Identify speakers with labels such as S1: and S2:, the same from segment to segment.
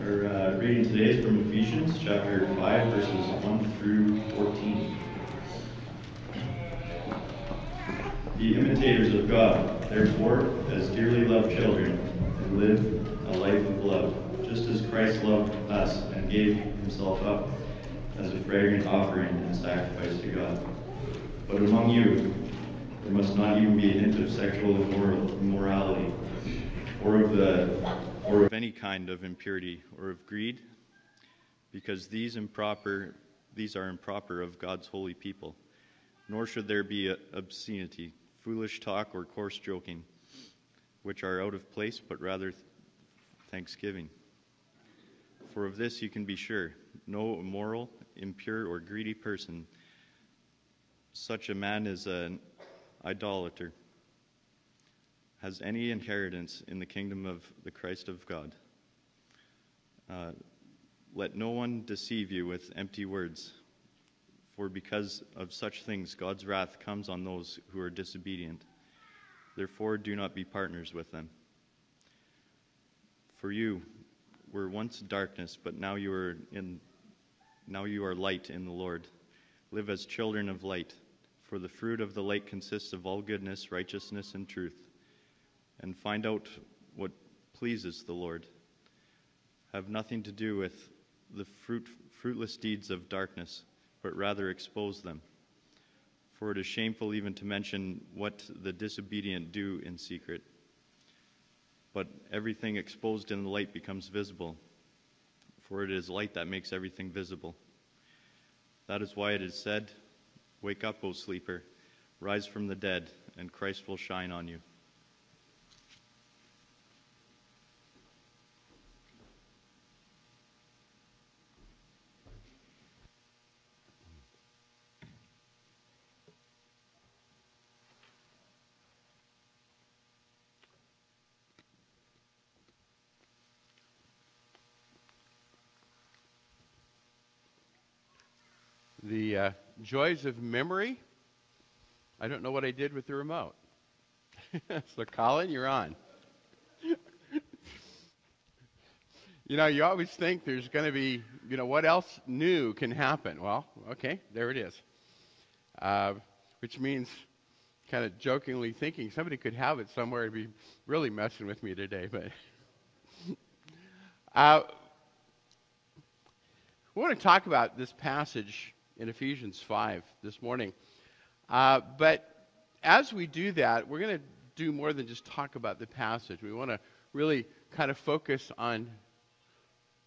S1: Our reading today is from Ephesians chapter 5, verses 1 through 14. Be imitators of God, therefore, as dearly loved children, and live a life of love, just as Christ loved us and gave himself up as a fragrant offering and sacrifice to God. But among you, there must not even be a hint of sexual immorality, or of any kind of impurity, or of greed, because these are improper of God's holy people. Nor should there be obscenity, foolish talk, or coarse joking, which are out of place, but rather thanksgiving. For of this you can be sure, no immoral, impure, or greedy person, such a man is an idolater, has any inheritance in the kingdom of the Christ of God. Let no one deceive you with empty words, for because of such things God's wrath comes on those who are disobedient. Therefore do not be partners with them. For you were once darkness, but now you are light in the Lord. Live as children of light, for the fruit of the light consists of all goodness, righteousness, and truth. And find out what pleases the Lord. Have nothing to do with the fruitless deeds of darkness, but rather expose them. For it is shameful even to mention what the disobedient do in secret. But everything exposed in the light becomes visible, for it is light that makes everything visible. That is why it is said, "Wake up, O sleeper, rise from the dead, and Christ will shine on you."
S2: The joys of memory. I don't know what I did with the remote. So, Colin, you're on. You always think there's going to be, what else new can happen? Well, okay, there it is. Which means, kind of jokingly thinking, somebody could have it somewhere and be really messing with me today. But we want to talk about this passage in Ephesians 5 this morning. But as we do that, we're going to do more than just talk about the passage. We want to really kind of focus on...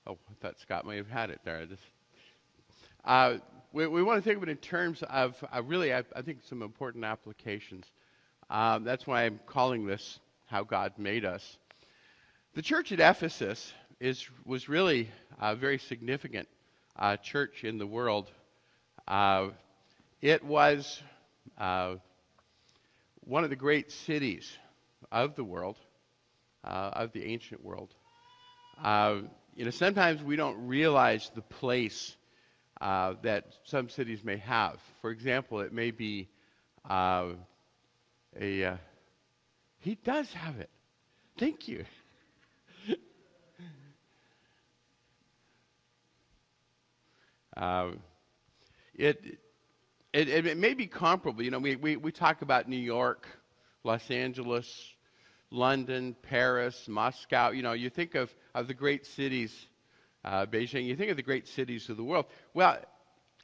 S2: Oh, I thought Scott may have had it there. We want to think of it in terms of really, I think, some important applications. That's why I'm calling this How God Made Us. The church at Ephesus was really a very significant church in the world. It was one of the great cities of the world, of the ancient world. Sometimes we don't realize the place that some cities may have. For example, it may be he does have it. Thank you. It may be comparable. We talk about New York, Los Angeles, London, Paris, Moscow. You think of the great cities, Beijing. You think of the great cities of the world. Well,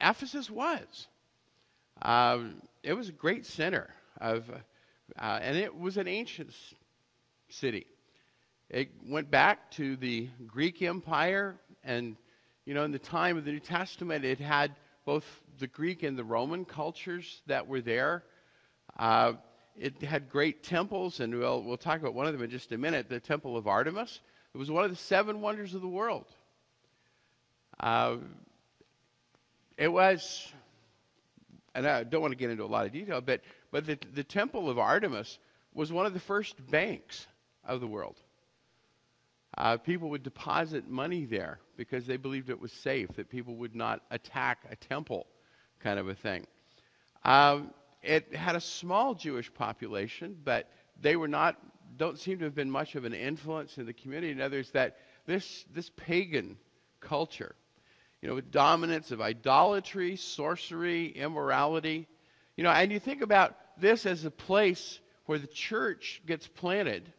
S2: Ephesus was. It was a great center and it was an ancient city. It went back to the Greek Empire, and in the time of the New Testament, it had both the Greek and the Roman cultures that were there. It had great temples, and we'll talk about one of them in just a minute, the Temple of Artemis. It was one of the 7 wonders of the world. It was, and I don't want to get into a lot of detail, but the Temple of Artemis was one of the first banks of the world. People would deposit money there because they believed it was safe, that people would not attack a temple, kind of a thing. It had a small Jewish population, but they don't seem to have been much of an influence in the community. In others, that this pagan culture, with dominance of idolatry, sorcery, immorality. And you think about this as a place where the church gets planted.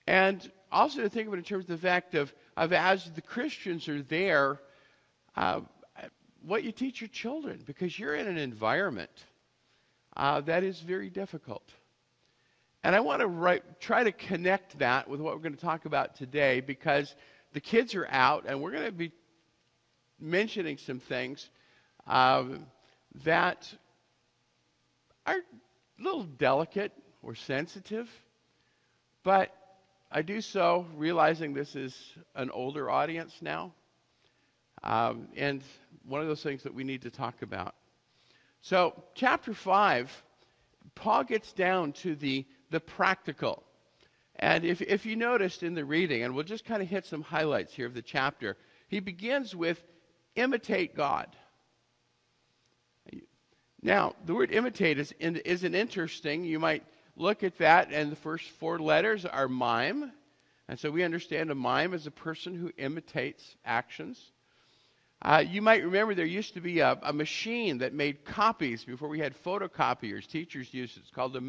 S2: And also to think about it in terms of the fact of as the Christians are there, what you teach your children, because you're in an environment that is very difficult. And I want to try to connect that with what we're going to talk about today, because the kids are out, and we're going to be mentioning some things that are a little delicate or sensitive, but I do so realizing this is an older audience now, and one of those things that we need to talk about. So, chapter 5, Paul gets down to the practical. And if you noticed in the reading, and we'll just kind of hit some highlights here of the chapter, he begins with imitate God. Now, the word imitate isn't interesting. You might look at that, and the first 4 letters are mime. And so we understand a mime as a person who imitates actions. You might remember there used to be a machine that made copies before we had photocopiers. Teachers used it. It's called a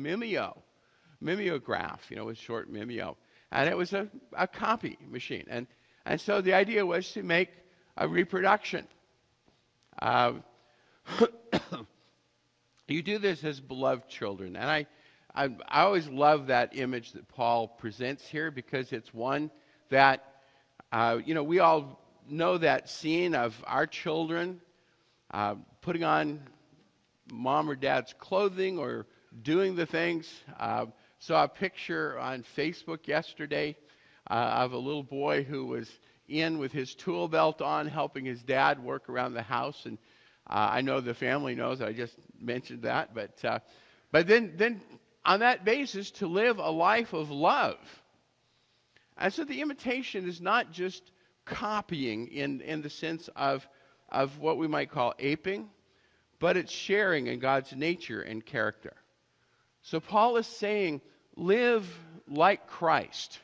S2: mimeograph, with short mimeo. And it was a copy machine. And so the idea was to make a reproduction. You do this as beloved children. And I always love that image that Paul presents here, because it's one that, we all know that scene of our children putting on mom or dad's clothing or doing the things. Saw a picture on Facebook yesterday of a little boy who was in with his tool belt on, helping his dad work around the house. And I know the family knows, I just mentioned that. But then on that basis, to live a life of love. And so the imitation is not just copying in the sense of what we might call aping, but it's sharing in God's nature and character. So Paul is saying, live like Christ,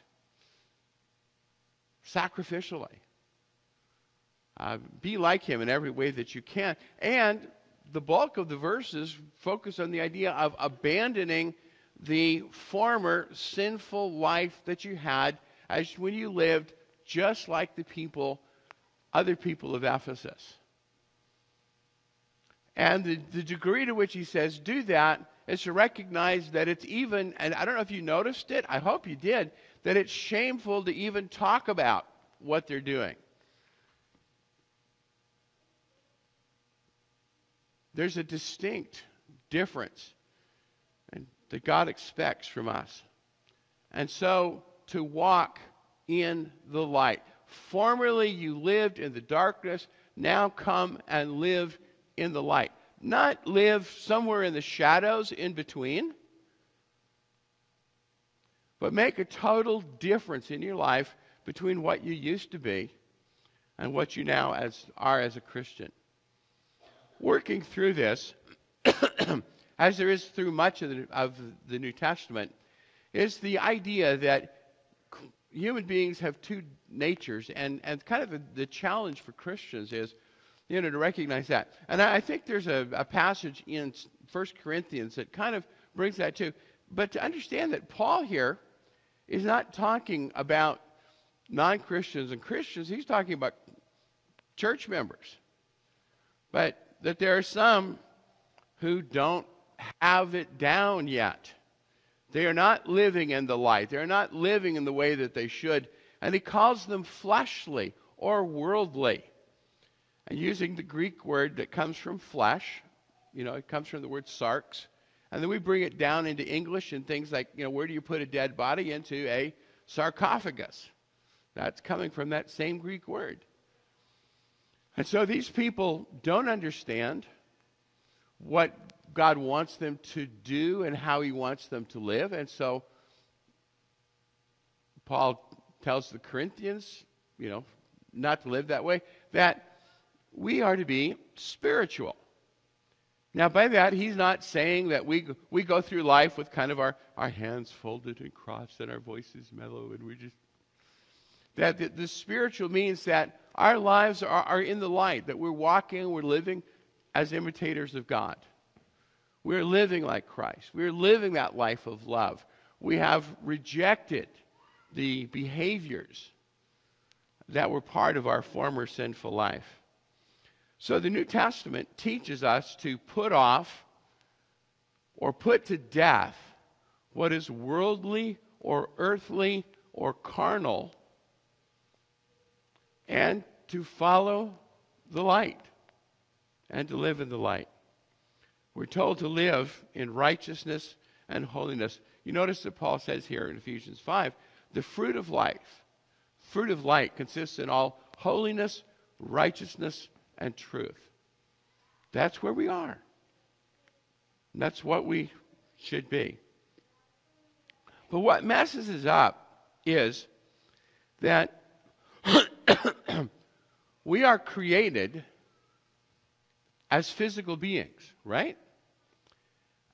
S2: sacrificially. Be like him in every way that you can. And the bulk of the verses focus on the idea of abandoning the former sinful life that you had as when you lived just like other people of Ephesus. And the degree to which he says do that is to recognize that it's even, and I don't know if you noticed it, I hope you did, that it's shameful to even talk about what they're doing. There's a distinct difference that God expects from us. And so to walk in the light. Formerly you lived in the darkness, now come and live in the light. Not live somewhere in the shadows in between, but make a total difference in your life between what you used to be and what you now are as a Christian. Working through this, as there is through much of the New Testament, is the idea that human beings have two natures, and kind of the challenge for Christians is, to recognize that. And I think there's a passage in 1 Corinthians that kind of brings that too. But to understand that Paul here is not talking about non-Christians and Christians, he's talking about church members. But that there are some who don't have it down yet. They are not living in the light. They're not living in the way that they should. And he calls them fleshly or worldly. And using the Greek word that comes from flesh, it comes from the word sarx. And then we bring it down into English and things like, where do you put a dead body? Into a sarcophagus. That's coming from that same Greek word. And so these people don't understand what God wants them to do and how he wants them to live. And so Paul tells the Corinthians, not to live that way, that we are to be spiritual. Now, by that, he's not saying that we go through life with kind of our hands folded and crossed and our voices mellow and That the spiritual means that our lives are in the light, that we're walking, we're living as imitators of God. We're living like Christ. We're living that life of love. We have rejected the behaviors that were part of our former sinful life. So the New Testament teaches us to put off or put to death what is worldly or earthly or carnal, and to follow the light and to live in the light. We're told to live in righteousness and holiness. You notice that Paul says here in Ephesians 5, the fruit of light consists in all holiness, righteousness, and truth. That's where we are. And that's what we should be. But what messes us up is that we are created as physical beings, right?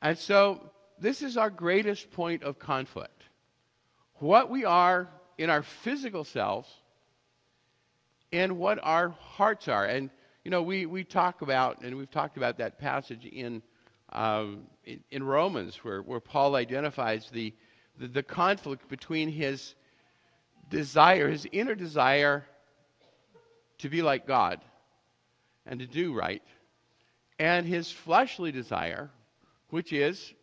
S2: And so this is our greatest point of conflict. What we are in our physical selves and what our hearts are. And, you know, we talk about, and we've talked about that passage in Romans where Paul identifies the conflict between his desire, his inner desire to be like God and to do right, and his fleshly desire, which is,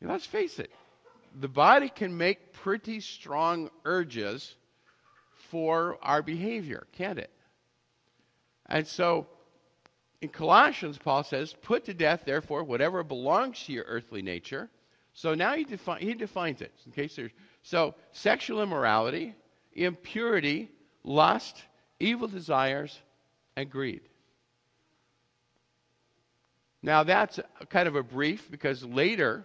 S2: let's face it, the body can make pretty strong urges for our behavior, can't it? And so in Colossians, Paul says, put to death, therefore, whatever belongs to your earthly nature. So now he defines it. Okay, so sexual immorality, impurity, lust, evil desires, and greed. Now that's kind of a brief, because later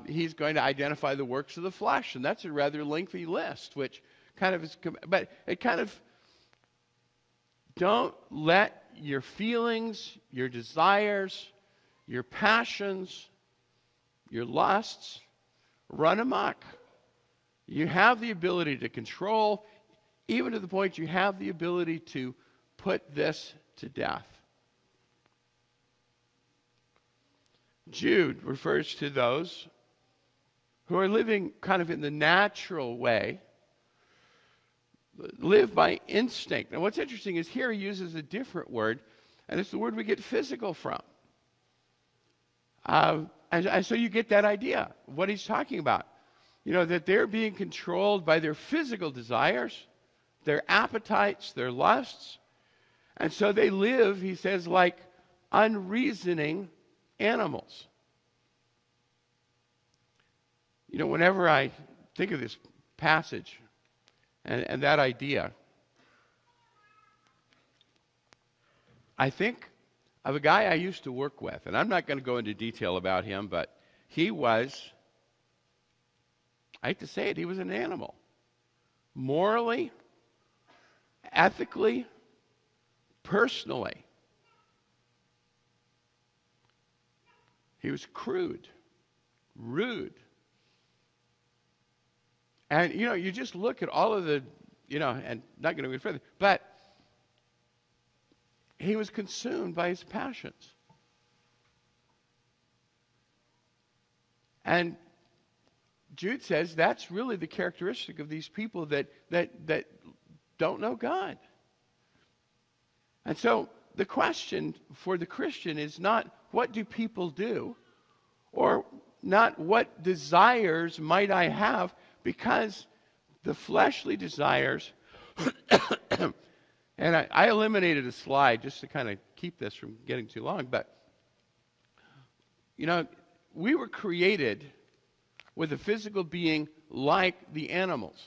S2: he's going to identify the works of the flesh, and that's a rather lengthy list, which kind of is, but it kind of, don't let your feelings, your desires, your passions, your lusts run amok. You have the ability to control, even to the point you have the ability to put this to death. Jude refers to those who are living kind of in the natural way, live by instinct. And what's interesting is here he uses a different word, and it's the word we get physical from. And so you get that idea of what he's talking about. You know, that they're being controlled by their physical desires, their appetites, their lusts. And so they live, he says, like unreasoning animals. You know, whenever I think of this passage and that idea, I think of a guy I used to work with, and I'm not going to go into detail about him, but he was, I hate to say it, he was an animal. Morally, ethically, personally. He was crude, rude. And, you know, you just look at all of the, you know, and not going to go further, but he was consumed by his passions. And Jude says that's really the characteristic of these people that don't know God. And so the question for the Christian is not what do people do, or not what desires might I have, because the fleshly desires, and I eliminated a slide just to kind of keep this from getting too long, but, you know, we were created with a physical being like the animals.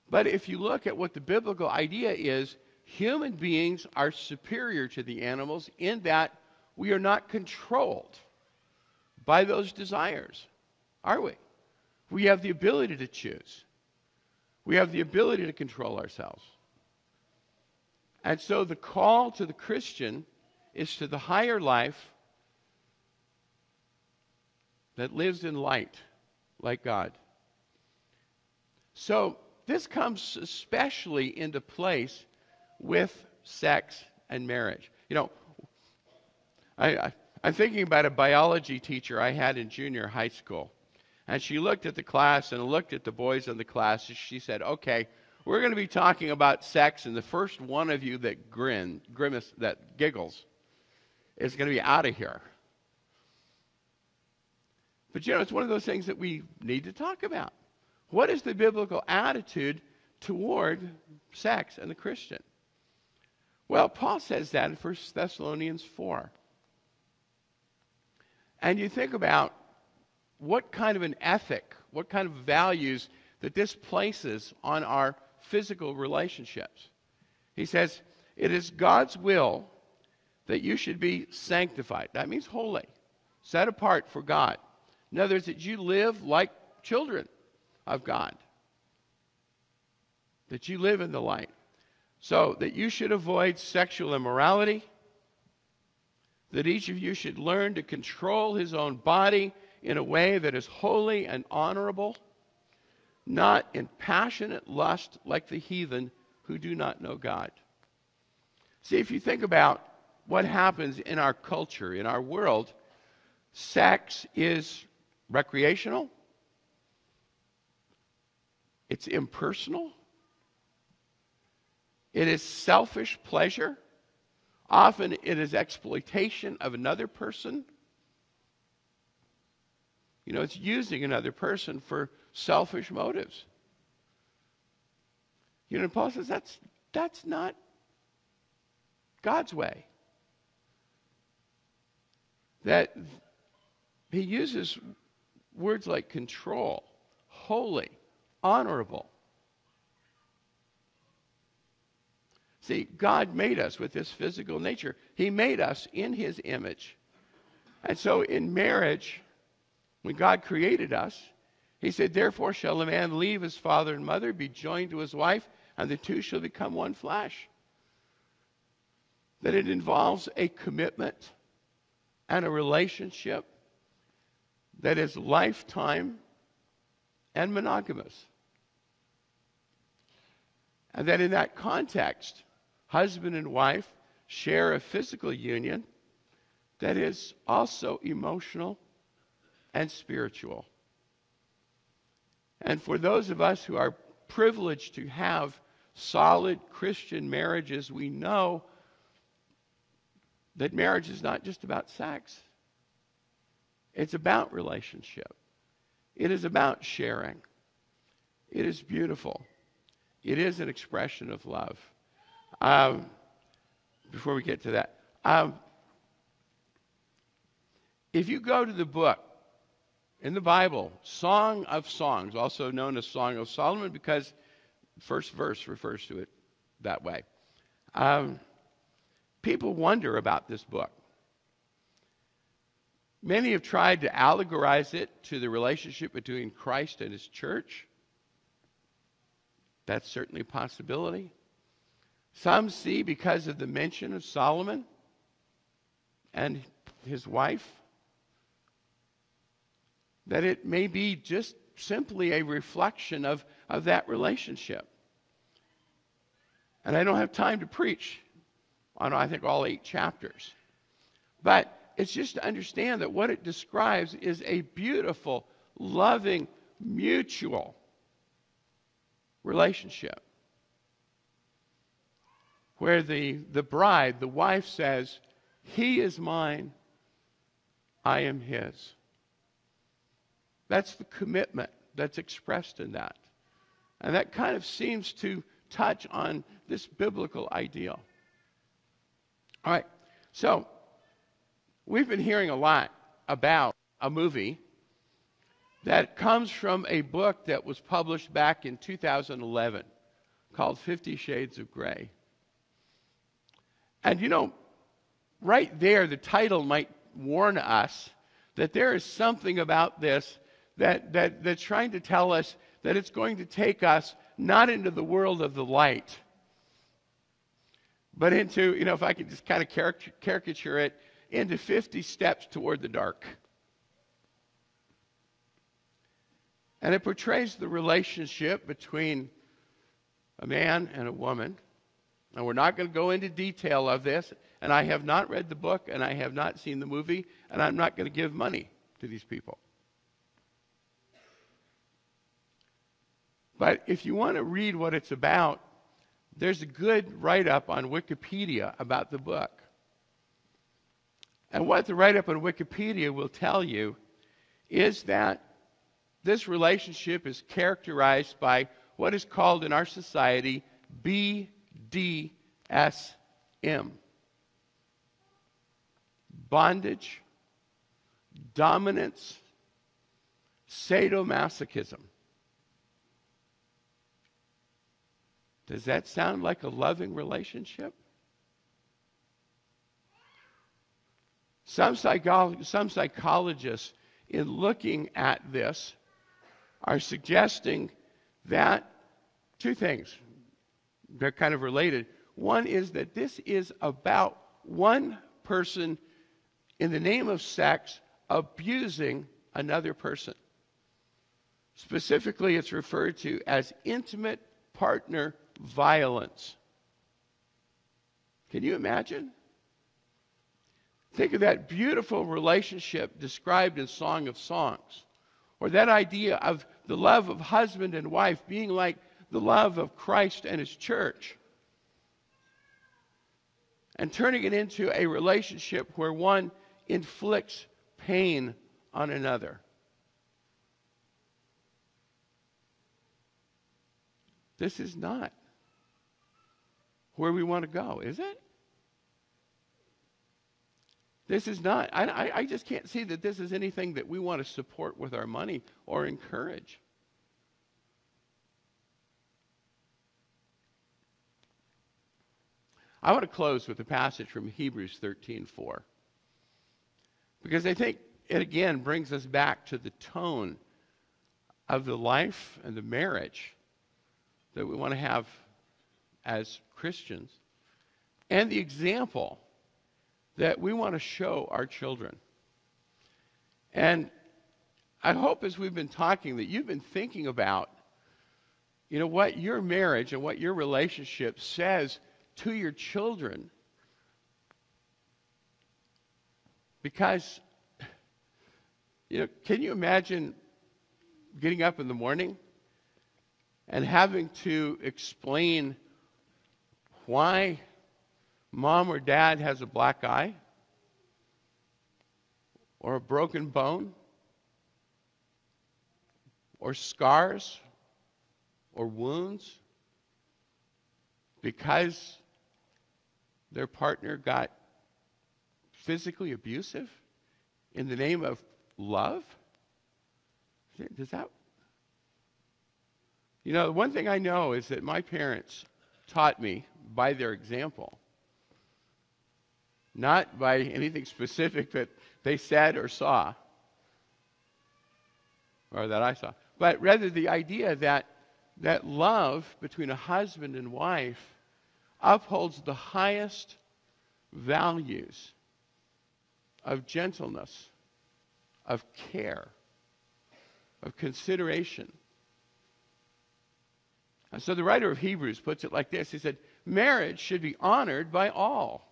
S2: But if you look at what the biblical idea is, human beings are superior to the animals in that we are not controlled by those desires, are we? We have the ability to choose. We have the ability to control ourselves. And so the call to the Christian is to the higher life that lives in light, like God. So this comes especially into place with sex and marriage. You know, I'm thinking about a biology teacher I had in junior high school. And she looked at the class and looked at the boys in the class. And she said, okay, we're going to be talking about sex, and the first one of you that that giggles, is going to be out of here. But you know, it's one of those things that we need to talk about. What is the biblical attitude toward sex and the Christian? Well, Paul says that in 1 Thessalonians 4. And you think about what kind of an ethic, what kind of values that this places on our physical relationships. He says, it is God's will that you should be sanctified. That means holy, set apart for God. In other words, that you live like children of God, that you live in the light. So that you should avoid sexual immorality, that each of you should learn to control his own body in a way that is holy and honorable, not in passionate lust like the heathen who do not know God. See, if you think about what happens in our culture, in our world, sex is recreational, it's impersonal, it is selfish pleasure. Often it is exploitation of another person. You know, it's using another person for selfish motives. You know, Paul says that's not God's way. That he uses words like control, holy, honorable. See, God made us with this physical nature. He made us in his image. And so in marriage, when God created us, he said, therefore shall a man leave his father and mother, be joined to his wife, and the two shall become one flesh. That it involves a commitment and a relationship that is lifetime and monogamous. And that in that context, husband and wife share a physical union that is also emotional and spiritual. And for those of us who are privileged to have solid Christian marriages, we know that marriage is not just about sex. It's about relationship. It is about sharing. It is beautiful. It is an expression of love. Before we get to that, if you go to the book in the Bible, Song of Songs, also known as Song of Solomon, because the first verse refers to it that way. People wonder about this book. Many have tried to allegorize it to the relationship between Christ and his church. That's certainly a possibility. Some see, because of the mention of Solomon and his wife, that it may be just simply a reflection of that relationship. And I don't have time to preach on, I think, all 8 chapters. But it's just to understand that what it describes is a beautiful, loving, mutual relationship, where the bride, the wife, says, he is mine, I am his. That's the commitment that's expressed in that. And that kind of seems to touch on this biblical ideal. All right, so we've been hearing a lot about a movie that comes from a book that was published back in 2011 called 50 Shades of Grey. And you know, right there, the title might warn us that there is something about this that's trying to tell us that it's going to take us not into the world of the light, but into, you know, if I could just kind of caricature it, into 50 steps toward the dark. And it portrays the relationship between a man and a woman. And we're not going to go into detail of this. And I have not read the book, and I have not seen the movie, and I'm not going to give money to these people. But if you want to read what it's about, there's a good write-up on Wikipedia about the book. And what the write-up on Wikipedia will tell you is that this relationship is characterized by what is called in our society BDSM. Bondage, dominance, sadomasochism. Does that sound like a loving relationship? Some psychologists, in looking at this, are suggesting that two things. They're kind of related. One is that this is about one person, in the name of sex, abusing another person. Specifically, it's referred to as intimate partner violence. Can you imagine? Think of that beautiful relationship described in Song of Songs, or that idea of the love of husband and wife being like the love of Christ and his church, and turning it into a relationship where one inflicts pain on another. This is not where we want to go, is it? This is not. I just can't see that this is anything that we want to support with our money or encourage. I want to close with a passage from Hebrews 13:4, because I think it again brings us back to the tone of the life and the marriage that we want to have as Christians, and the example that we want to show our children. And I hope as we've been talking that you've been thinking about, what your marriage and what your relationship says to your children. Because, can you imagine getting up in the morning and having to explain why mom or dad has a black eye or a broken bone or scars or wounds because their partner got physically abusive in the name of love? Does that? One thing I know is that my parents taught me by their example, not by anything specific that they said or saw, or that I saw, but rather the idea that love between a husband and wife upholds the highest values of gentleness, of care, of consideration. And so the writer of Hebrews puts it like this. He said, marriage should be honored by all,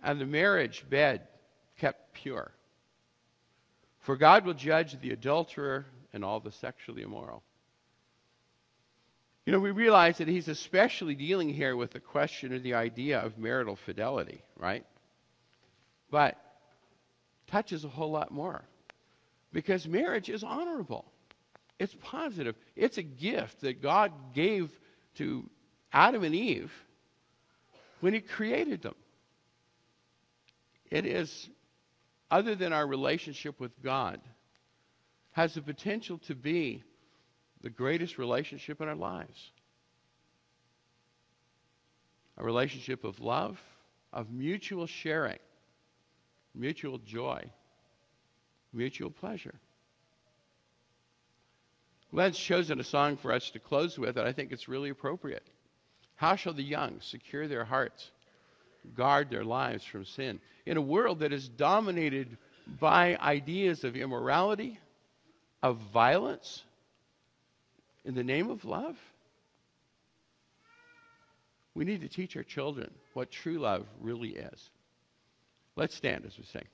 S2: and the marriage bed kept pure. For God will judge the adulterer and all the sexually immoral. We realize that he's especially dealing here with the question or the idea of marital fidelity, right? But touches a whole lot more. Because marriage is honorable. It's positive. It's a gift that God gave to Adam and Eve when he created them. It is, other than our relationship with God, has the potential to be the greatest relationship in our lives. A relationship of love, of mutual sharing, mutual joy, mutual pleasure. Glenn's chosen a song for us to close with, and I think it's really appropriate. How shall the young secure their hearts, guard their lives from sin? In a world that is dominated by ideas of immorality, of violence in the name of love? We need to teach our children what true love really is. Let's stand as we sing.